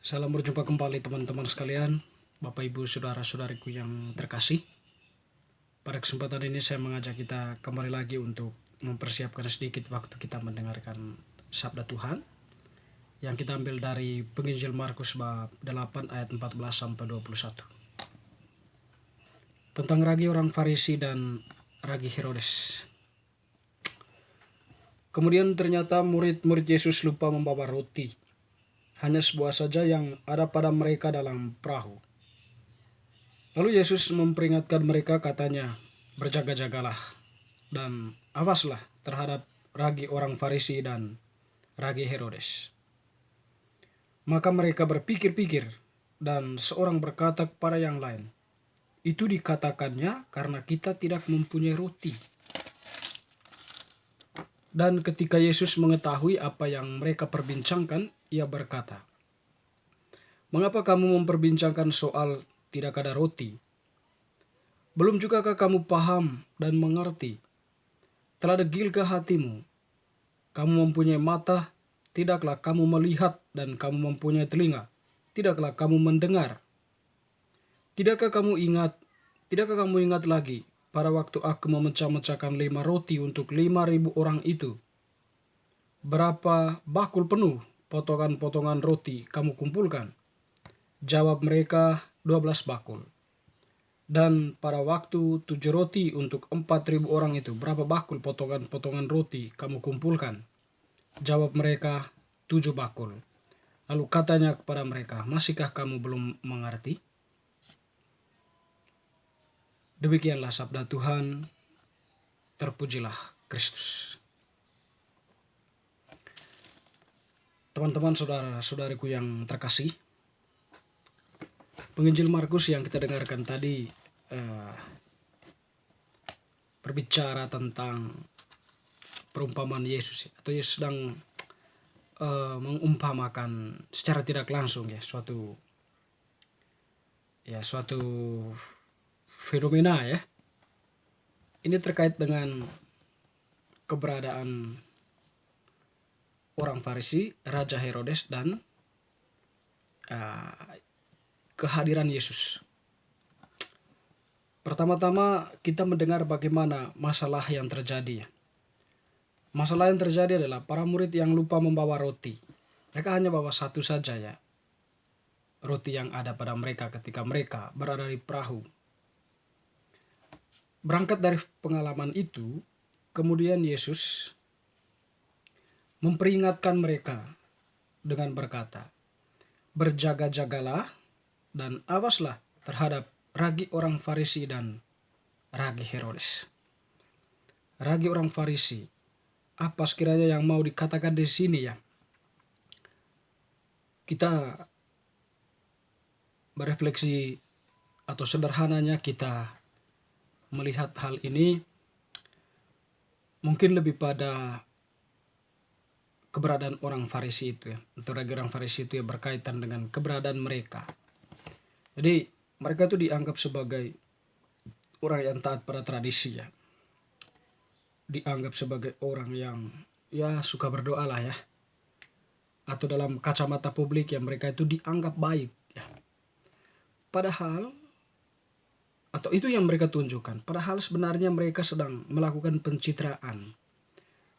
Salam berjumpa kembali teman-teman sekalian, Bapak Ibu Saudara-saudariku yang terkasih. Pada kesempatan ini saya mengajak kita kembali lagi untuk mempersiapkan sedikit waktu kita mendengarkan Sabda Tuhan yang kita ambil dari Penginjil Markus bab 8 ayat 14 sampai 21. Tentang ragi orang Farisi dan ragi Herodes. Kemudian ternyata murid-murid Yesus lupa membawa roti. Hanya sebuah saja yang ada pada mereka dalam perahu. Lalu Yesus memperingatkan mereka, katanya, berjaga-jagalah dan awaslah terhadap ragi orang Farisi dan ragi Herodes. Maka mereka berpikir-pikir dan seorang berkata kepada yang lain, itu dikatakannya karena kita tidak mempunyai roti. Dan ketika Yesus mengetahui apa yang mereka perbincangkan, ia berkata, mengapa kamu memperbincangkan soal tidak ada roti? Belum jugakah kamu paham dan mengerti? Telah degilkah hatimu? Kamu mempunyai mata, tidaklah kamu melihat, dan kamu mempunyai telinga, tidaklah kamu mendengar? Tidakkah kamu ingat lagi pada waktu aku memecah-mecahkan 5 roti untuk 5.000 orang itu? Berapa bakul penuh potongan-potongan roti kamu kumpulkan? Jawab mereka, 12 bakul. Dan pada waktu 7 roti untuk 4.000 orang itu, berapa bakul potongan-potongan roti kamu kumpulkan? Jawab mereka, 7 bakul. Lalu katanya kepada mereka, masihkah kamu belum mengerti? Demikianlah sabda Tuhan, terpujilah Kristus. Teman-teman, saudara-saudariku yang terkasih, Penginjil Markus yang kita dengarkan tadi berbicara tentang perumpamaan Yesus, atau Yesus sedang mengumpamakan secara tidak langsung suatu fenomena ya. Ini terkait dengan keberadaan orang Farisi, Raja Herodes, dan kehadiran Yesus. Pertama-tama kita mendengar bagaimana masalah yang terjadi. Masalah yang terjadi adalah para murid yang lupa membawa roti. Mereka hanya bawa satu saja ya, roti yang ada pada mereka ketika mereka berada di perahu. Berangkat dari pengalaman itu, kemudian Yesus memperingatkan mereka dengan berkata, berjaga-jagalah dan awaslah terhadap ragi orang Farisi dan ragi Herodes. Ragi orang Farisi, apa sekiranya yang mau dikatakan di sini ya? Kita berefleksi atau sederhananya kita melihat hal ini mungkin lebih pada keberadaan orang Farisi itu ya, atau ragi orang Farisi itu ya, berkaitan dengan keberadaan mereka. Jadi mereka itu dianggap sebagai orang yang taat pada tradisi ya, dianggap sebagai orang yang ya suka berdoa lah ya, atau dalam kacamata publik ya mereka itu dianggap baik ya. Padahal, atau itu yang mereka tunjukkan, padahal sebenarnya mereka sedang melakukan pencitraan.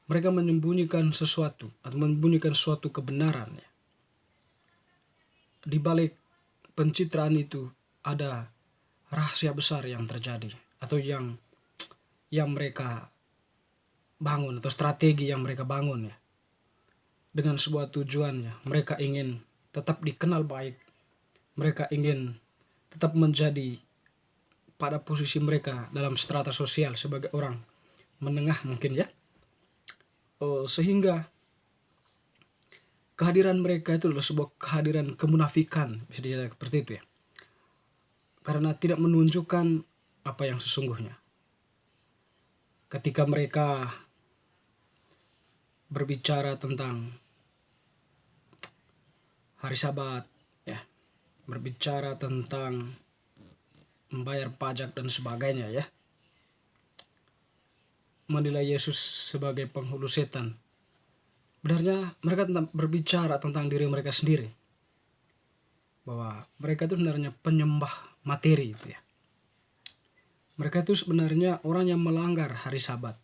Mereka menyembunyikan sesuatu atau menyembunyikan suatu kebenaran ya. Di balik pencitraan itu ada rahasia besar yang terjadi, atau yang mereka bangun, atau strategi yang mereka bangun ya, dengan sebuah tujuannya. Mereka ingin tetap dikenal baik, mereka ingin tetap menjadi pada posisi mereka dalam strata sosial sebagai orang menengah mungkin ya. Sehingga kehadiran mereka itu adalah sebuah kehadiran kemunafikan, bisa dikatakan seperti itu ya, karena tidak menunjukkan apa yang sesungguhnya. Ketika mereka berbicara tentang hari Sabat ya, berbicara tentang membayar pajak dan sebagainya ya, menilai Yesus sebagai penghulu setan. Benarnya mereka berbicara tentang diri mereka sendiri. bahwa mereka itu sebenarnya penyembah materi itu ya. Mereka itu sebenarnya orang yang melanggar hari Sabat,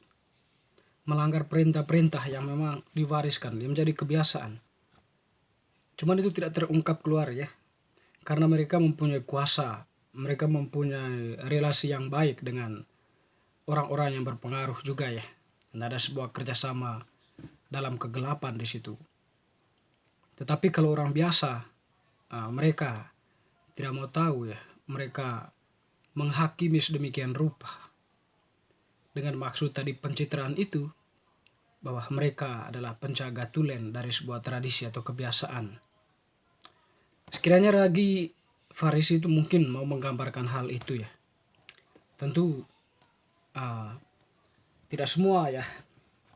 melanggar perintah-perintah yang memang diwariskan, yang menjadi kebiasaan. Cuman itu tidak terungkap keluar ya, karena mereka mempunyai kuasa, mereka mempunyai relasi yang baik dengan orang-orang yang berpengaruh juga ya. Dan ada sebuah kerjasama dalam kegelapan di situ. Tetapi kalau orang biasa, mereka tidak mau tahu ya, mereka menghakimi sedemikian rupa dengan maksud tadi pencitraan itu, bahwa mereka adalah penjaga tulen dari sebuah tradisi atau kebiasaan. Sekiranya Ragi Farisi itu mungkin mau menggambarkan hal itu ya. Tentu tidak semua ya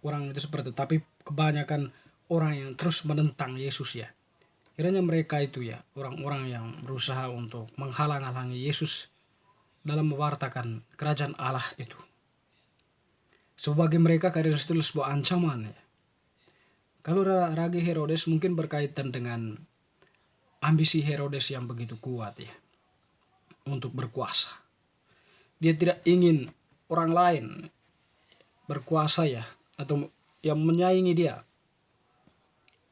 orang itu seperti itu, tapi kebanyakan orang yang terus menentang Yesus ya. Kiranya mereka itu ya orang-orang yang berusaha untuk menghalang-halangi Yesus dalam mewartakan kerajaan Allah itu. Sebagai mereka kehadiran itu sebuah ancaman ya. Kalau Ragi Herodes mungkin berkaitan dengan ambisi Herodes yang begitu kuat ya untuk berkuasa. Dia tidak ingin orang lain berkuasa ya, atau yang menyaingi dia.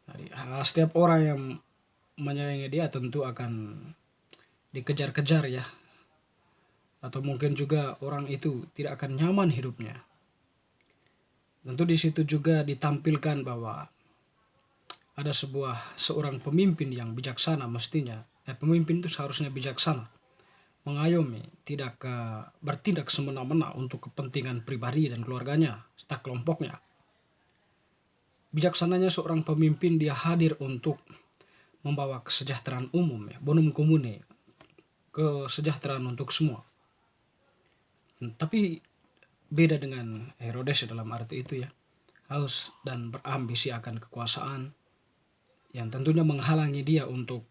Jadi, setiap orang yang menyaingi dia tentu akan dikejar-kejar ya, atau mungkin juga orang itu tidak akan nyaman hidupnya. Tentu di situ juga ditampilkan bahwa ada seorang pemimpin yang bijaksana mestinya. Pemimpin itu seharusnya bijaksana, mengayomi, tidak bertindak semena-mena untuk kepentingan pribadi dan keluarganya serta kelompoknya. Bijaksananya seorang pemimpin, dia hadir untuk membawa kesejahteraan umum ya, bonum comune, kesejahteraan untuk semua. Tapi beda dengan Herodes dalam arti itu ya, haus dan berambisi akan kekuasaan yang tentunya menghalangi dia untuk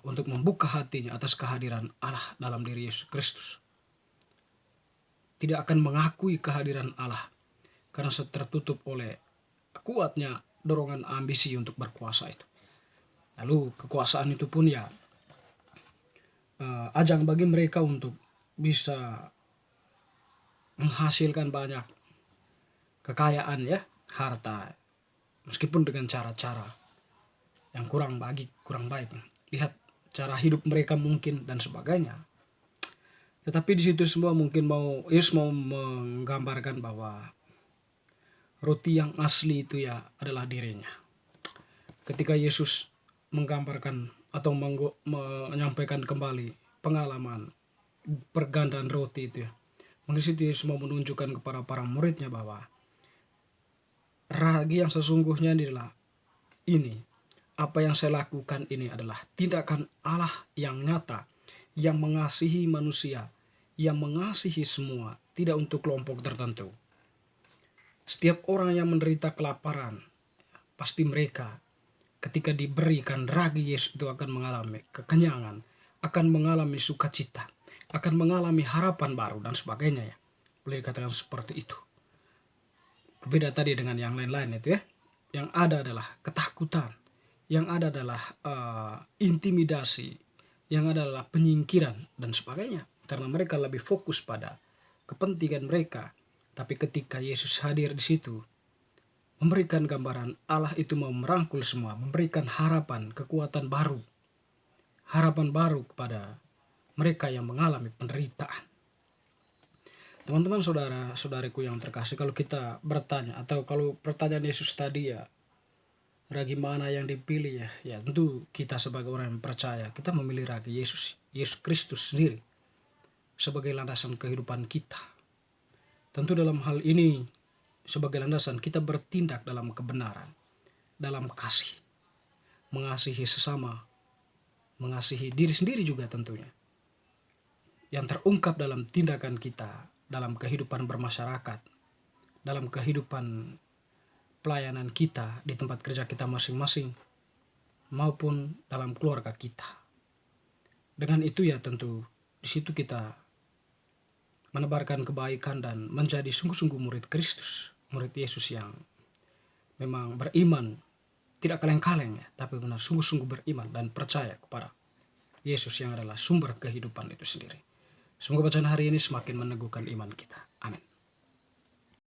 untuk membuka hatinya atas kehadiran Allah dalam diri Yesus Kristus. Tidak akan mengakui kehadiran Allah karena tertutup oleh kuatnya dorongan ambisi untuk berkuasa itu. Lalu kekuasaan itu pun ya ajang bagi mereka untuk bisa menghasilkan banyak kekayaan ya, harta, meskipun dengan cara-cara yang kurang baik. Lihat cara hidup mereka mungkin dan sebagainya. Tetapi di situ semua mungkin Yesus mau menggambarkan bahwa roti yang asli itu ya adalah dirinya. Ketika Yesus menggambarkan atau menyampaikan kembali pengalaman pergandaan roti itu ya, mungkin situ Yesus mau menunjukkan kepada para muridnya bahwa ragi yang sesungguhnya adalah ini. Apa yang saya lakukan ini adalah tindakan Allah yang nyata, yang mengasihi manusia, yang mengasihi semua, tidak untuk kelompok tertentu. Setiap orang yang menderita kelaparan, pasti mereka ketika diberikan ragi Yesus itu akan mengalami kekenyangan, akan mengalami sukacita, akan mengalami harapan baru dan sebagainya ya. Boleh dikatakan seperti itu. Berbeda tadi dengan yang lain-lain itu ya. Yang ada adalah ketakutan, yang ada adalah intimidasi, yang ada adalah penyingkiran dan sebagainya. Karena mereka lebih fokus pada kepentingan mereka. Tapi ketika Yesus hadir di situ, memberikan gambaran Allah itu mau merangkul semua, memberikan harapan, kekuatan baru. Harapan baru kepada mereka yang mengalami penderitaan. Teman-teman, saudara-saudariku yang terkasih, kalau kita bertanya, atau kalau pertanyaan Yesus tadi ya, ragi mana yang dipilih ya? Ya tentu kita sebagai orang yang percaya, kita memilih ragi Yesus Kristus sendiri sebagai landasan kehidupan kita. Tentu dalam hal ini sebagai landasan kita bertindak dalam kebenaran, dalam kasih, mengasihi sesama, mengasihi diri sendiri juga tentunya. Yang terungkap dalam tindakan kita, dalam kehidupan bermasyarakat, dalam kehidupan pelayanan kita di tempat kerja kita masing-masing, maupun dalam keluarga kita. Dengan itu ya tentu di situ kita menebarkan kebaikan dan menjadi sungguh-sungguh murid Kristus, murid Yesus yang memang beriman tidak kaleng-kaleng ya, tapi benar sungguh-sungguh beriman dan percaya kepada Yesus yang adalah sumber kehidupan itu sendiri. Semoga bacaan hari ini semakin meneguhkan iman kita. Amin.